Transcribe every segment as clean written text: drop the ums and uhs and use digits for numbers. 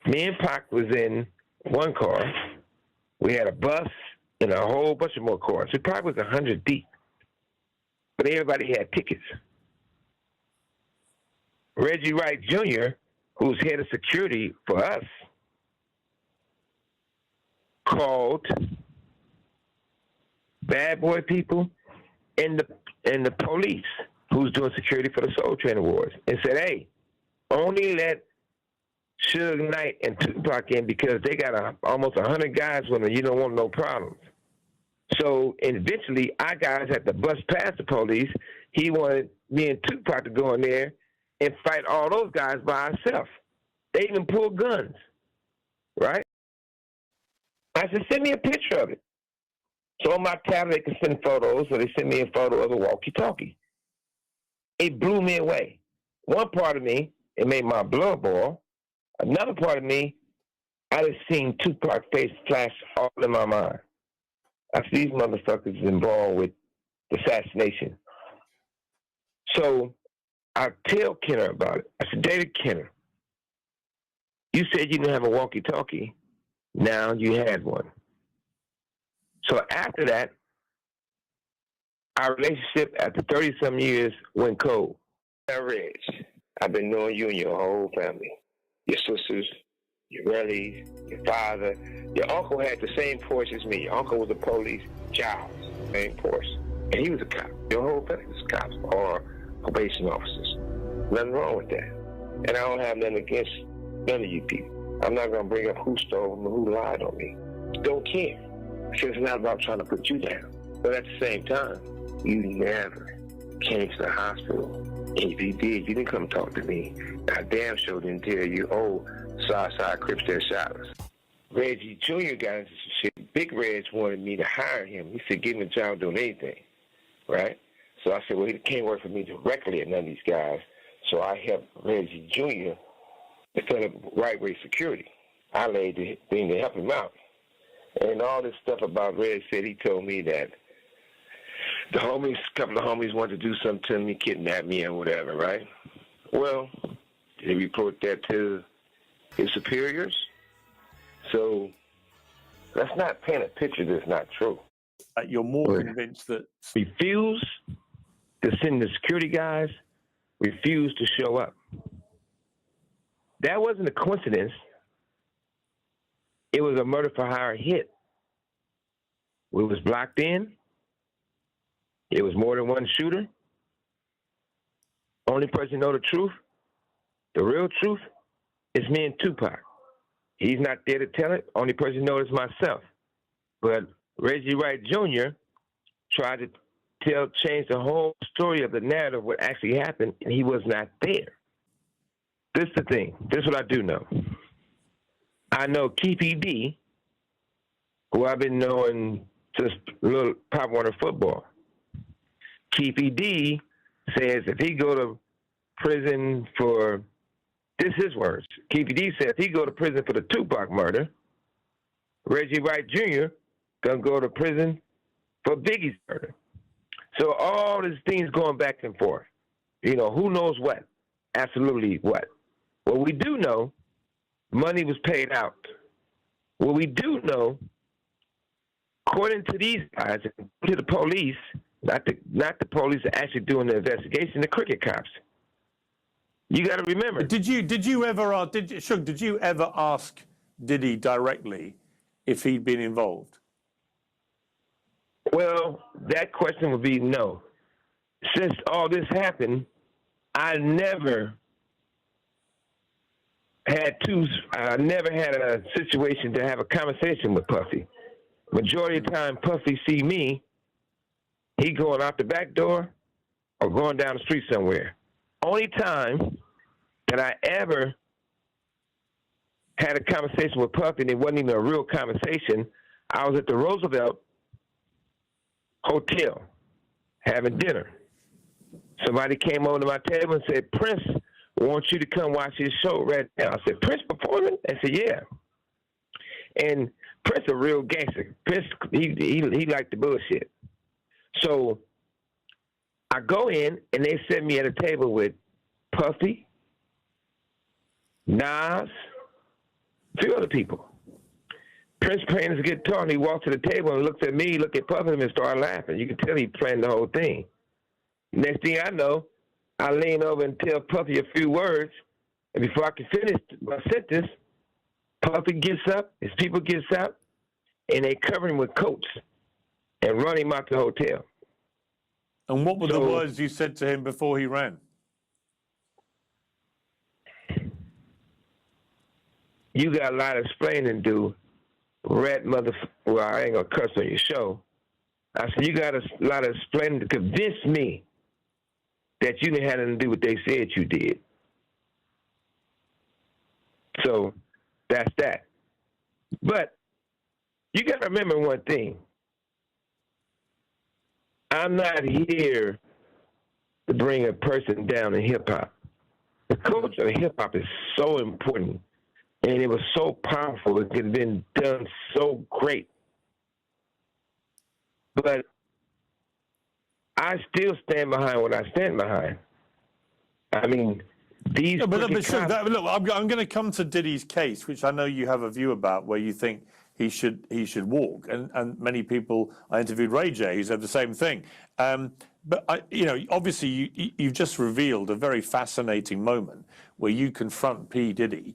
Me and Pac was in one car. We had a bus and a whole bunch of more cars. We probably was 100 deep. But everybody had tickets. Reggie Wright Jr., who's head of security for us, called bad boy people and the police who's doing security for the Soul Train Awards and said, hey, only let Suge Knight and Tupac in because they got almost 100 guys with them. You don't want no problems. So eventually, our guys had to bust past the police. He wanted me and Tupac to go in there and fight all those guys by ourselves. They even pulled guns, right? I said, send me a picture of it. So on my tablet, they can send photos, so they sent me a photo of a walkie-talkie. It blew me away. One part of me, it made my blood boil. Another part of me, I just seen Tupac's face flash all in my mind. I see these motherfuckers involved with the assassination. So I tell Kenner about it. I said, David Kenner, you said you didn't have a walkie-talkie. Now you had one. So after that, our relationship after 30-some years went cold. Now, Reg, I've been knowing you and your whole family. Your sisters, your relatives, your father. Your uncle had the same Porsche as me. Your uncle was a police, Giles, same Porsche. And he was a cop. Your whole family was cops or probation officers. Nothing wrong with that. And I don't have nothing against none of you people. I'm not going to bring up who stole and who lied on me. Don't care. Because it's not about trying to put you down. But at the same time, you never came to the hospital. And if you did, you didn't come talk to me. I damn sure didn't tell you, oh, Southside Crips that shot us. Reggie Jr. got into some shit. Big Reg wanted me to hire him. He said, give him a job doing anything, right? So I said, well, he can't work for me directly at none of these guys. So I helped Reggie Jr. to set up right way security. I laid the thing to help him out. And all this stuff about Reg said, he told me that the homies, a couple of homies wanted to do something to me, kidnap me or whatever, right? Well, they report that to his superiors. So let's not paint a picture that's not true. You're more convinced that... Refuse to send the security guys, refuse to show up. That wasn't a coincidence. It was a murder for hire hit. We was blocked in. It was more than one shooter. Only person know the truth, the real truth, is me and Tupac. He's not there to tell it. Only person knows is myself. But Reggie Wright Jr. tried to change the whole story of the narrative, what actually happened, and he was not there. This is the thing. This is what I do know. I know Keefe D, who I've been knowing since little Pop Warner football. Keefe D says if he go to prison for, this is his words. Keefe D says if he go to prison for the Tupac murder, Reggie Wright Jr. gonna go to prison for Biggie's murder. So all these things going back and forth. You know, who knows what? Absolutely what? What we do know, money was paid out. What we do know, according to these guys, to the police, not the police are actually doing the investigation, the cricket cops. You got to remember. Did you ever ask Diddy directly if he'd been involved? Well, that question would be no. Since all this happened, I never had a situation to have a conversation with Puffy. Majority of the time, Puffy see me, he going out the back door or going down the street somewhere. Only time that I ever had a conversation with Puffy, and it wasn't even a real conversation, I was at the Roosevelt Hotel having dinner. Somebody came over to my table and said, Prince wants you to come watch his show right now. I said, Prince performing? I said, yeah. And Prince a real gangster. Prince, he liked the bullshit. So I go in, and they set me at a table with Puffy, Nas, a few other people. Prince playing his guitar, and he walked to the table and looked at me, looked at Puffy, and started laughing. You could tell he planned the whole thing. Next thing I know, I lean over and tell Puffy a few words, and before I can finish my sentence, Puffy gets up, his people gets out, and they cover him with coats and run him out the hotel. And what were the words you said to him before he ran? You got a lot of explaining to do, rat mother. Well, I ain't gonna cuss on your show. I said, you got a lot of explaining to convince me that you didn't have nothing to do what they said you did. So that's that. But you got to remember one thing. I'm not here to bring a person down in hip-hop. The culture of hip-hop is so important, and it was so powerful. It could have been done so great. But I still stand behind what I stand behind. I mean, these. Yeah, but look, I'm going to come to Diddy's case, which I know you have a view about, where you think he should walk, and many people I interviewed Ray J who said the same thing. But obviously you've just revealed a very fascinating moment where you confront P. Diddy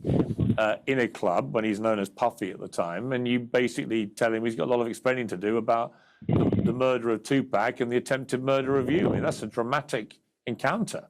in a club when he's known as Puffy at the time, and you basically tell him he's got a lot of explaining to do about the murder of Tupac and the attempted murder of you. I mean, that's a dramatic encounter.